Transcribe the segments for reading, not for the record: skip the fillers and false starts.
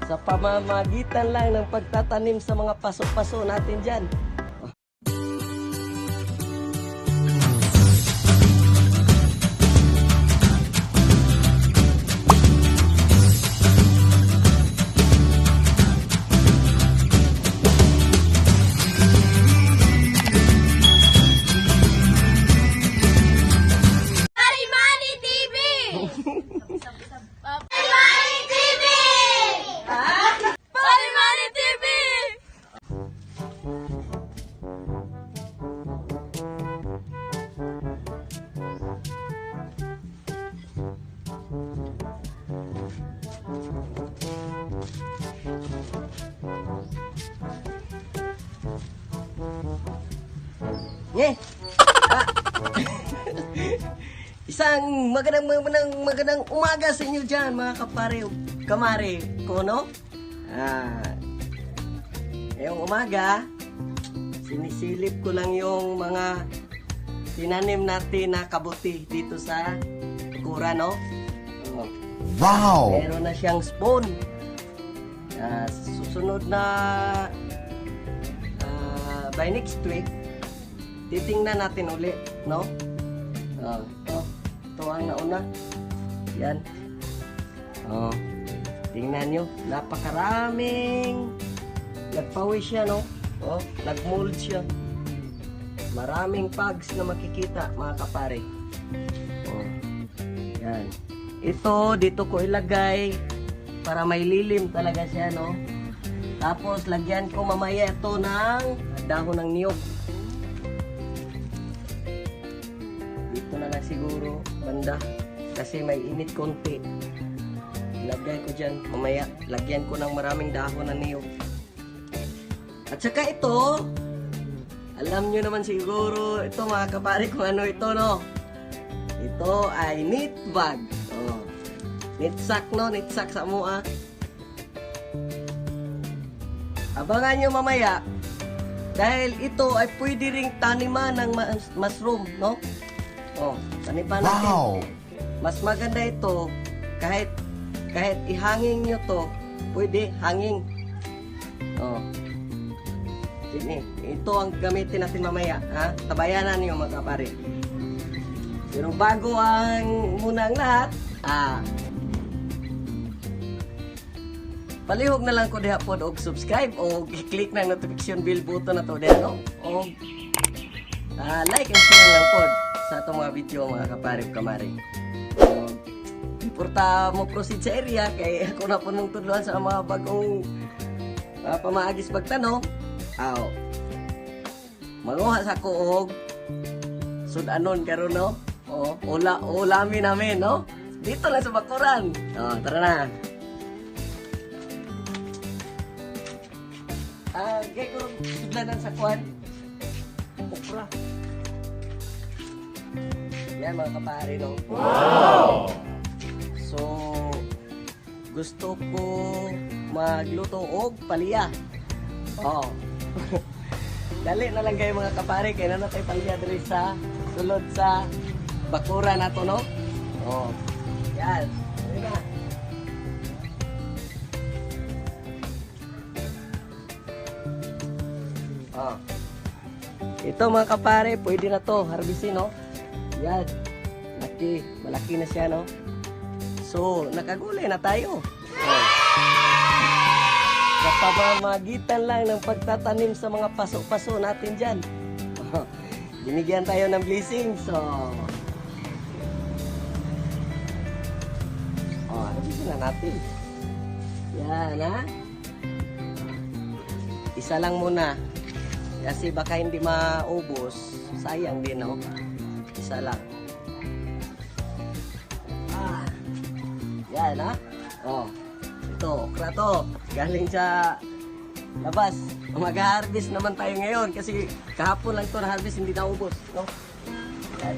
sa pamamagitan lang ng pagtatanim sa mga paso-paso natin dyan. Parimani TV! Parimani TV! Parimani TV! Nye! Ah. Isang magandang umaga sa inyo dyan, mga kapare, kamare ko, no? Ngayong umaga, sinisilip ko lang yung mga tinanim natin na kabuti dito sa tukura, no? Oh. Wow! Meron na siyang spoon. Susunod na by next week, titingnan natin ulit, no? Ito ang nauna. Yan. Tingnan nyo, napakaraming nagpawis siya, no? Nagmold siya. Maraming pugs na makikita, mga kapare. Yan. Ito, dito ko ilagay para may lilim talaga siya, no? Tapos, lagyan ko mamaya ito ng dahon ng niyog. Dito na lang siguro, banda. Kasi may init konti. Lagyan ko dyan, mamaya. Lagyan ko ng maraming dahon ng niyog. At saka ito, alam nyo naman siguro, ito mga kapare kung ano ito, no? Ito ay knit bag. Knit sack, no? Knit sack sa mua. Abangan nyo mamaya. Dahil ito ay pwede ring taniman ng mushroom, no? Taniman natin. Wow! Mas maganda ito, kahit ihanging nyo to, pwede hanging. Sige, ito ang gamitin natin mamaya, ha? Tabayanan nyo, mga kapare. Pero bago ang munang lahat, palihog na lang ko diha pod og subscribe o i-click na notification bell button na to diha, no? O like and share lang pod sa itong mga video, mga kapare kamari. Importa mo proceed sa area kay ako na po nung tudloan sa mga bagong pamaagis pagtanong. Manguha sa ko og sudanon karon, no? Ulami namin, no? Dito lang sa bakuran. Tara na. Gaya ko sudlanan sa kwan. Okra. Yan, mga kapare, no? Wow! So, gusto ko magluto og palya. Dali na lang kayo, mga kapare, kaya na tayo palya dali sa sulod sa bakura na to, no? Yan. Dali na. Ito, mga kapare, pwede na to harbisin, no? Yan. Malaki na siya, no? So, nakagulay na tayo. Sa pamamagitan lang ng pagtatanim sa mga paso-paso natin dyan. Binigyan tayo ng blessing. So, harbisin na natin. Yan, ha? Isa lang muna. Kasi baka hindi maubos. Sayang din, no? Isa lang. Yan, ha? Ito, okra to. Galing sa labas. Mag-harvest naman tayo ngayon. Kasi kahapon lang to na-harvest, hindi naubos, no? Yan.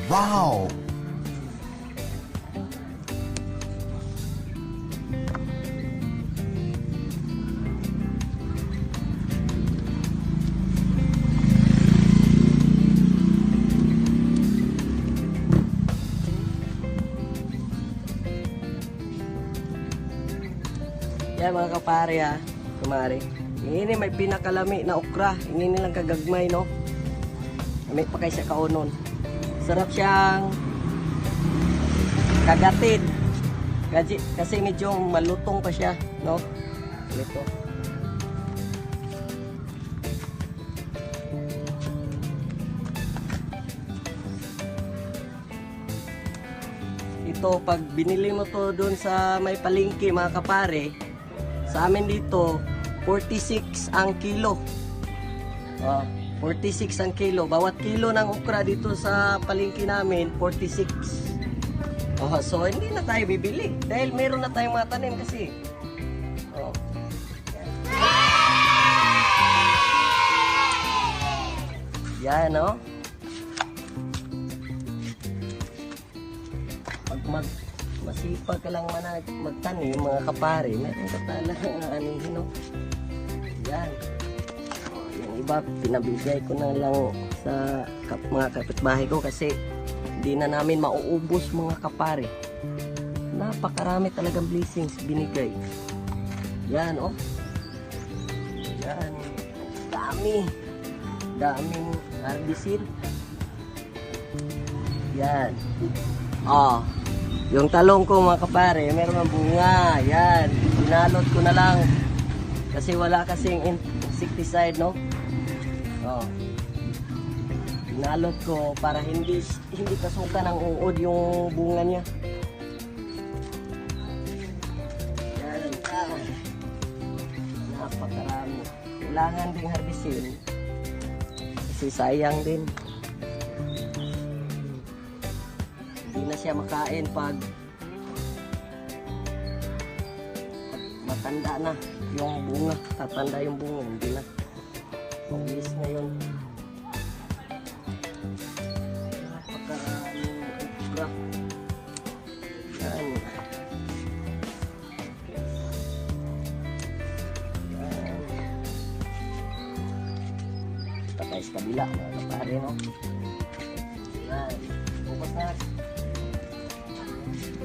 Wow! Yan mga kapare ha, kumari. Ini may pinakalami na okra. Ini nilang kagagmay no. May pa kay siya kaunon. Sarap siyang kagatin. Kasi medyo malutong pa siya, no? Ito. Ito pag binili mo to doon sa may palengke mga kapare, sa amin dito 46 ang kilo. 46 ang kilo. Bawat kilo ng okra dito sa palengke namin 46. So hindi na tayo bibili dahil meron na tayong mga tanim kasi. Yan no. Pag masipag ka lang magtanim mga kapare, meron ka talagang anihin no. Yan. Yung iba pinabigay ko na lang sa mga kapitbahay ko kasi hindi na namin mauubos mga kapare. Napakarami talagang blessings binigay. Yan oh. Yan. Daming harbisin. Yan. Yung talong ko mga kapare, meron ng bunga. Yan. Binalot ko na lang. Kasi wala kasing insecticide, no? Binalot ko para hindi kasuka ng uod yung bunga niya. Yan. Napakarami. Kailangan ding harbisin. Kasi sayang din. Hindi na siya makain pag matanda na yung bunga. Tatanda yung bunga. Hindi na. Mabilis na yun. Napakaraming okra. Yan. Patay sa kabila mga kapare, no? Yan. Bukas na.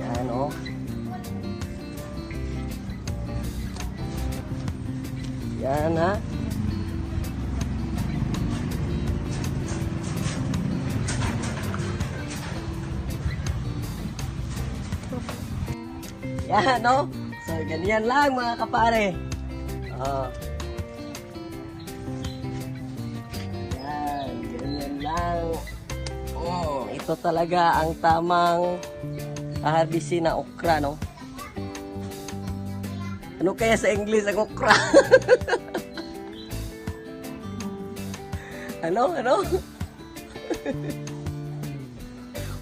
Yan, oh. Yan, ha. Yan, no? So, ganyan lang mga kapare. Yan, ganyan lang. Ito talaga ang tamang harbisin na okra, no? Ano kaya sa English ang okra? Ano?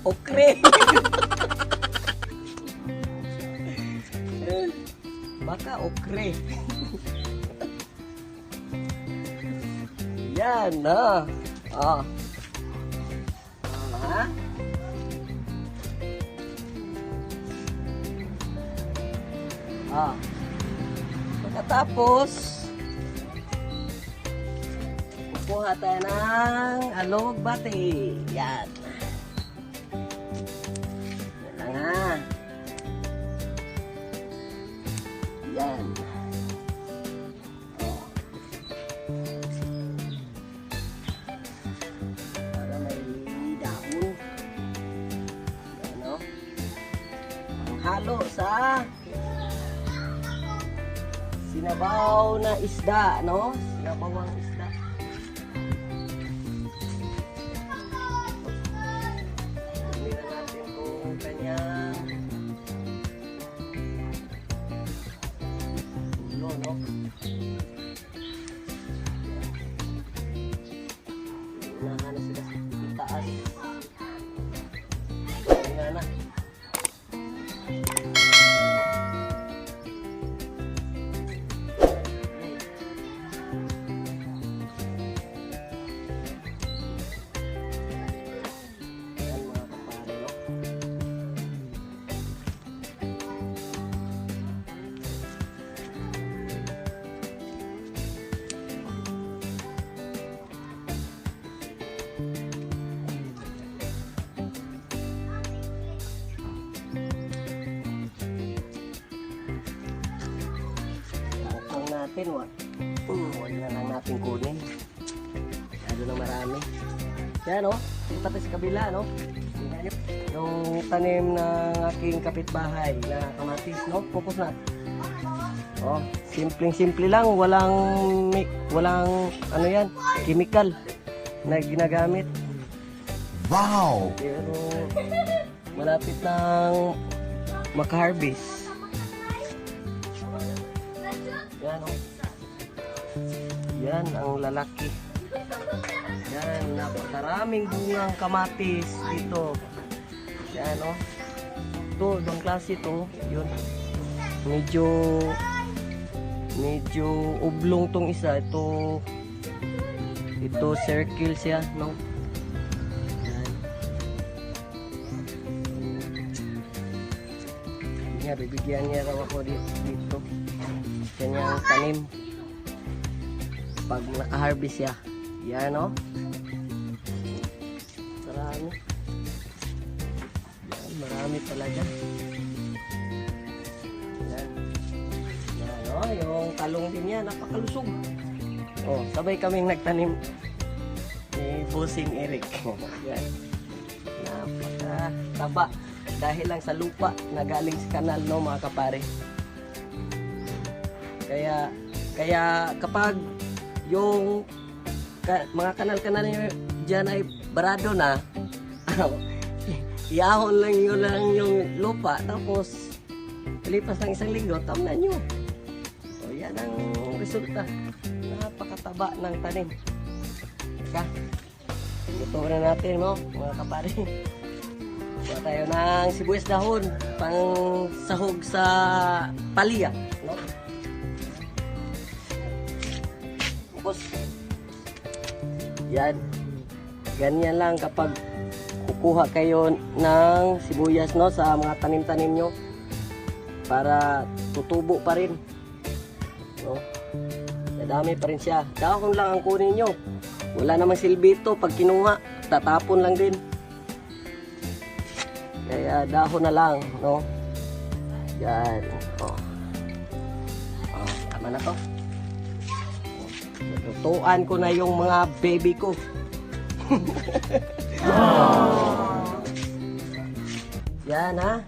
Okre. Baka okre. Yan, ha? Pagkatapos kukuha tayo ng alugbati. Yan. Yan lang ha. Yan. Para may dahon. Yan o. Ang halo sa sinabaw na isda, no? Sinabaw ang isda. Tingnan natin kung kanyang ulo, no? Unahan na sila sa itaas. Tingnan na. natin, wag na lang natin kunin. Masyado na marami. Yan, no? Yung pati sa kabila, no? Tingnan nyo. Yung tanim ng aking kapitbahay na kamatis, no? Focus na. Oh, simpleng-simple lang, walang ano yan, chemical na ginagamit. Wow! Pero malapit nang maka-harvest. Yan, oh. Yan ang lalaki. Yan, napakaraming bungang kamatis dito. Yan, oh. Ito, ibang klase ito. Yun. Medyo oblong tong isa. Ito circle siya, no? Yan. Yan, bibigyan niya raw ako dito. Kanyang tanim. Pag naka-harvest siya. Yan, no? Marami. Yan, marami talaga. Yan. Yan, no? Yung talong din yan, napakalusog. Oh, sabay kaming nagtanim ni Bossing Eric. Yan. Napakataba. Dahil lang sa lupa na galing sa kanal, no, mga kapare. Kaya kapag yung mga kanal-kanal nyo dyan ay barado na, iahon lang yung lupa, tapos palipas ng isang linggo, tamnan nyo. So yan ang resulta. Napakataba ng tanim. Teka, ito na natin, no, mga kapare. Kuha tayo ng sibuyas dahon pang sahog sa palya, no? Tapos yan, ganyan lang kapag kukuha kayo ng sibuyas, no, sa mga tanim-tanim nyo para tutubo pa rin, no? Dami pa rin siya. Dahon lang ang kunin nyo, wala namang silbi ito. Pag kinuha, tatapon lang din. Kaya dahon na lang, no? Yan. Oh, tama na to. Lutuan ko na yung mga baby ko. Yan, ha?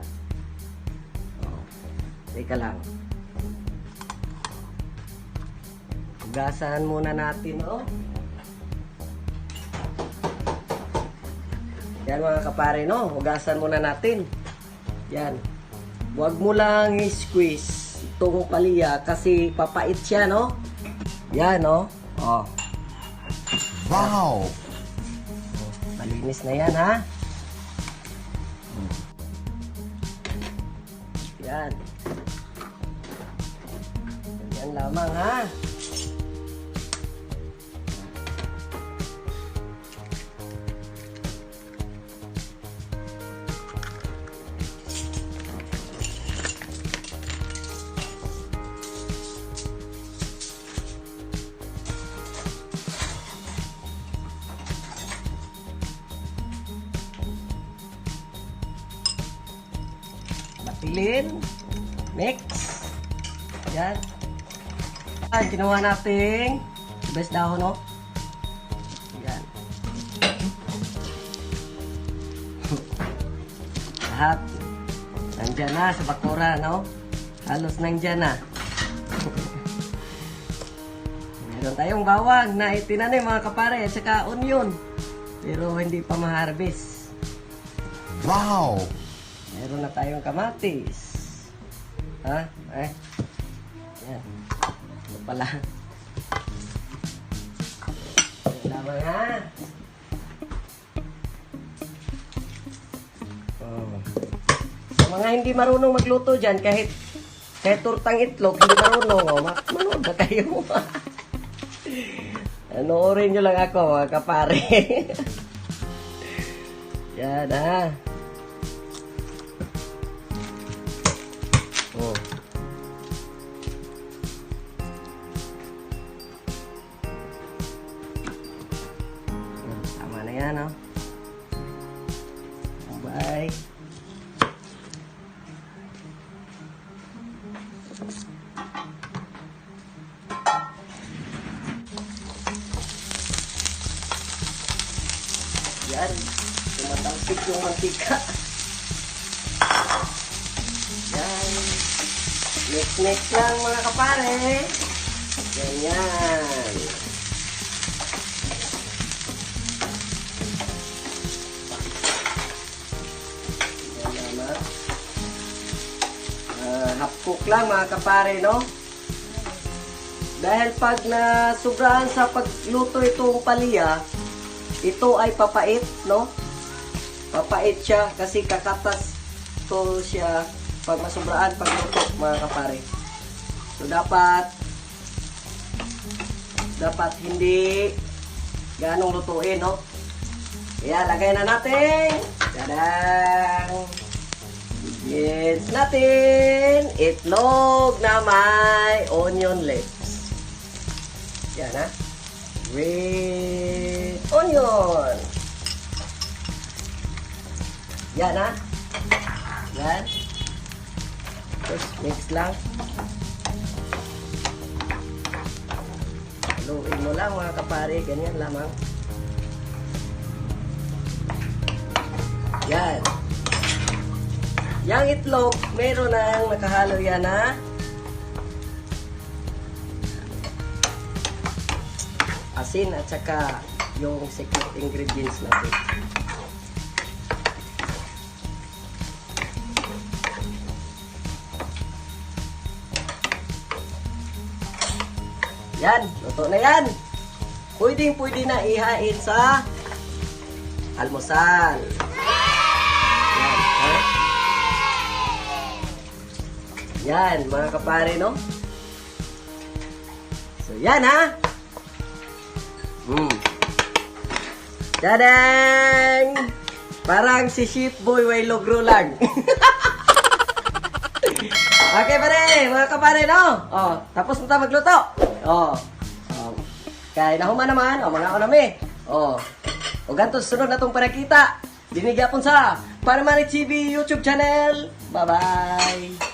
Teka lang. Hugasan muna natin, no? Yan, mga kapare, no? Hugasan muna natin. Yan. Huwag mo lang i-squeeze itong palya kasi papait siya, no? Yan, no? Oh. Wow! Malinis na yan, ha? Yan. Yan lamang, ha? Batilin. Mix. Yan. Ginawa nating best dahon, no? Yan. Lahat nandyan na sa bakura, no? Halos nandyan na. Meron tayong bawang na itinanim, mga kapare, at saka onion, pero hindi pa ma-harvest. Wow! Meron na tayong kamatis. Ha? Yan. Ito pala. Lamang, ha? Oh. Sa mga hindi marunong magluto dyan, kahit turtang itlog, hindi marunong, oh, manood na kayo. Anoorin nyo lang ako, mga kapare. Yan, ha? Oh. Tama na yan, oh. Bye. Yan. Tumatalsik yung mantika. Yan. Mix-mix lang mga kapare. Ganyan. Half cook lang mga kapare, no? Dahil pag nasubrahan sa pagluto itong palya, ito ay papait, no? Papait siya kasi kakatas to siya pag masubraan pagluto mga kapare. So dapat hindi ganong lutuin, no? Kaya lagay na natin. Tadang! Yes, natin itlog na may onion lips. Yan ha. Red onion. Yan ha. Yan. Tapos mix lang. Haluin mo lang mga kapare. Ganyan lamang. Yan. Yang itlog, meron nang nakahalo yan na asin at saka yung secret ingredients natin. Yan, luto na yan. Pwede na ihain sa almusal. Yan, ha? Yan, mga kapare, no? So, yan, ha? Tadang! Parang si Ship Boy way logro lang. Okay, pare, mga kapare, no? Oh, tapos na tayo magluto. Oh. Kaya nahuman naman, mga onami. Oh. O ganito, sunod na itong parakita. Dinigya po sa Paramani TV YouTube channel. Bye-bye!